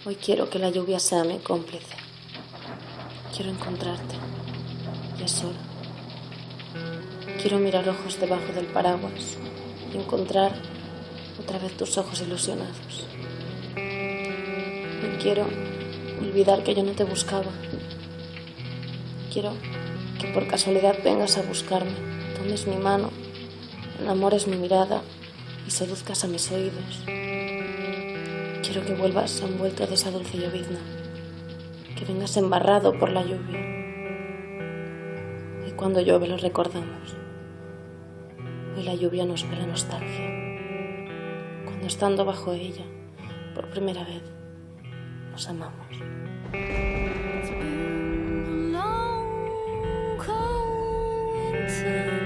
Hoy quiero que la lluvia sea mi cómplice. Quiero encontrarte. Y es hora. Quiero mirar ojos debajo del paraguas y encontrar otra vez tus ojos ilusionados. Hoy quiero olvidar que yo no te buscaba. Quiero que por casualidad vengas a buscarme, tomes mi mano, enamores mi mirada y seduzcas a mis oídos. Quiero que vuelvas envuelto de esa dulce llovizna, que vengas embarrado por la lluvia. Y cuando llueve lo recordamos. Hoy la lluvia nos ve la nostalgia. Cuando estando bajo ella, por primera vez, nos amamos. It's been a long, cold winter.